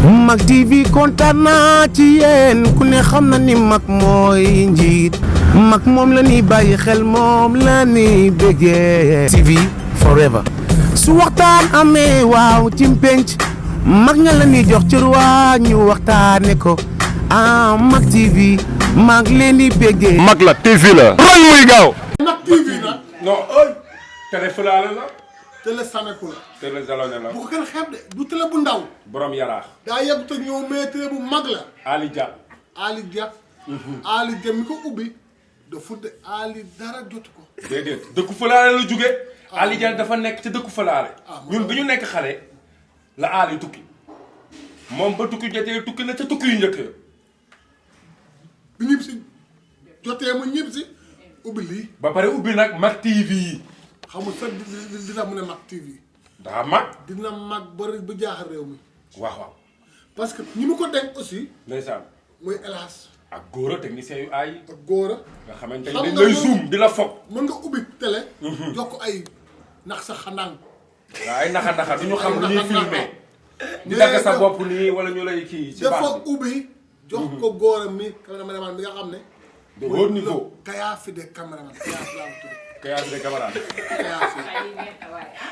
Mak TV kontaan naa ci yéen ku ne xam na ni Mak mooy njiit Mak moom la ni bàyyi xel moom la ni bëggee TV forever su waxtaan amee waaw ci penc Mak nga la ni jox cër waa ñu waxtaane ko Mak TV Mak leen di bëggee Mak la TV la roñ muy gaaw Mak TV nag non télé fulaale la télé saneku la télé jalone la bu ko kenn xeeb de du télé bu ndaw borom yaraax daa yegg te ñëw mais télé bu mag la Ali Dia Ali Dia mi ko ubbi da fudde Ali dara jotu ko déedéet dëkku fulaale la jóge Ali Dia dafa nekk ci dëkku fulaale ñun bi ñu nekk xale la Ali tukki moom ba tukki jotee tukki na ca tukki yu njëkk bi ñib si jotee mu ñib si ubbi lii ba pare ubbi nag Mak TV xamul sax dina mu ne Mak TV daa mag dina mag bari bu jaaxal réew mi waaw parce que ñi mu ko denk aussi ndeysaan mooy hélas ak góor a technicien yu aay ak góor a nga xamante xam ni nga dañ lay moom- zoom di la foog mën nga ubbi télé jox ko ay nax sa xanaan waaw ay naxa du ñu xam lu ñuy naxa- filmé di mais dagg sa daf- bopp nii wala ñu lay kii ci dafa baax bi ubbi jox ko góor a mi caméraman bi nga xam ne de haut niveau Kayaafi de caméraman Kayaafi laa ko tudd Kayaafi de camarade Kayaafi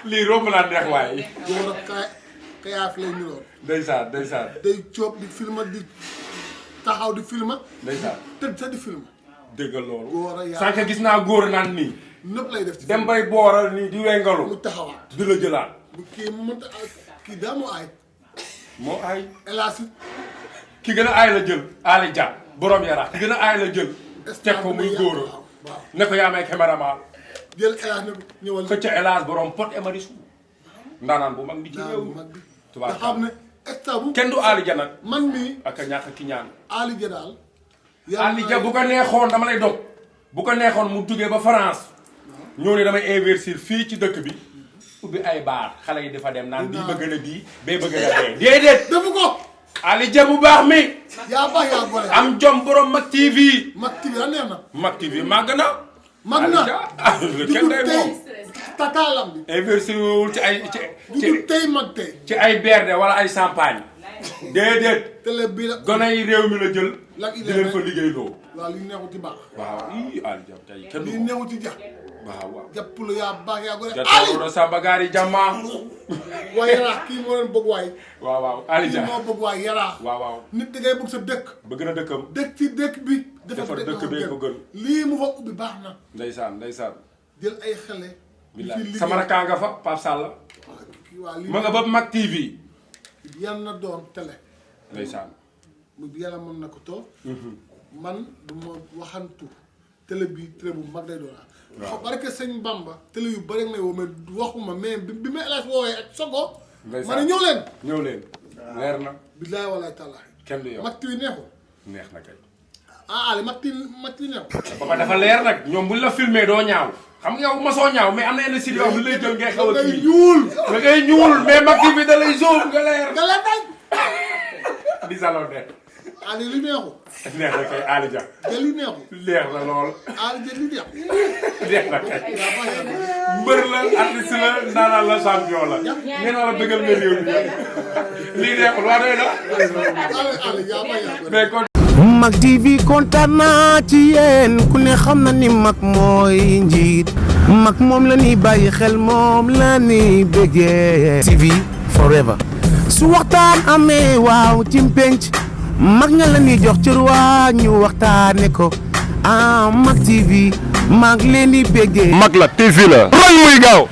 lii romb naa neex waaye góor a Kayaafi lay niroon ndeysaan ndeysaan day coob di filma di taxaw di filma ndeysaan tëdd sa di filma déggal loolu góor a yaa sànq gis naa góor naan nii nëpp lay def ci dem bay booral nii di mu wengalu taxawaat di la jëlaat bu kii mu mënta kii daa mu aay moo aay hélas it ki gën a aay la jël Ali Dia borom yaraax ki gën a aay la jël teg ko muy góor waaw ne ko yaa may caméraman jël hélas ne ko ñëwal xëcc hélas borom pot et marichou ndaanaan bu mag bi ci réew mi mag bi tubaab nga xam ne état bu kenn du Ali Dia nag man mii ak a ñàkk ki ñaan Ali Dia daal Ali Dia bu ko neexoon dama lay dog bu ko neexoon mu duggee ba France ñëw ne damay investir fii ci dëkk bi ubbi ay baar xale yi dafa dem naan bii bëgg na bii bee bëgg na bee déedéet defu ko Ali Dia bu baax mi yaa baax yaa gore am jom borom Mak TV Mak TV a neex na Mak TV màgg na mag na Ali Dia kenn day moom tataalam bi investir wul ci ay dugub tey mag tey ci ay berde wala ay champagne déedéet télé bi la gone yi réew mi la jël Lak di leen fa liggéey loo waaw li neexu ci baax waaw ii Ali Dia tey kenn du li ko neexu ci jax waaw waaw jàpp la yaa baax yaa gore Ali jatawro Samba Gari Jamma waaye yaraax kii moo leen bëgg waay waaw waaw Ali kii Dia moo bëgg waay yaraax waaw waaw nit da ngay bëgg sa dëkk bëgg na dëkkam dëkk ci dëkk bi defar dëkk bee ko gën lii mu fa ubbi baax na ndeysaan ndeysaan jël ay xale billaay sama rakkaa nga fa Pape Sall kii waa lii ma nga ba Mak TV yan na doon télé ndeysaan mu yàlla mën na ko toog man du ma waxantu télé bi télé bu mag lay doon waaw parce que sëñ Bamba télé yu bëri may woo mais waxuma mais bi ma El Hadj woowee ak Sogo ma ne ñëw leen ñëw leen leer na billaay walaay taala kenn du yow Mak TV neexul neex na kay Ali Mak TV neexul papa dafa leer nag ñoom buñ la filmé doo ñaaw xam nga yow ma soo ñaaw mais am na yenn studio bu lay jël ngay xaw a ngay kii ñuul da ngay ñuul mais Mak TV da lay zoom nga leer nga leen dañ di salon de Ali li neexul neex na kay Ali Dia jël li neexul leer na lool Ali jël li neexul neex na kay yaa baax yaa gore mbër la artiste la ndaanaan la champion la ngeen war a bëggal nga réew mi lii neexul waa doy na Ali yaa baax yaa gore mais kon Mak TV kontaan naa ci yéen ku ne xam na ni Mak mooy njiit Mak moom la ni bàyyi xel moom la ni bëggee TV forever su waxtaan amee waaw ci penc Mak nga la ni jox cër waa ñu waxtaane ko Mak TV Mak leen di bëggee Mak la TV la roñ muy gaaw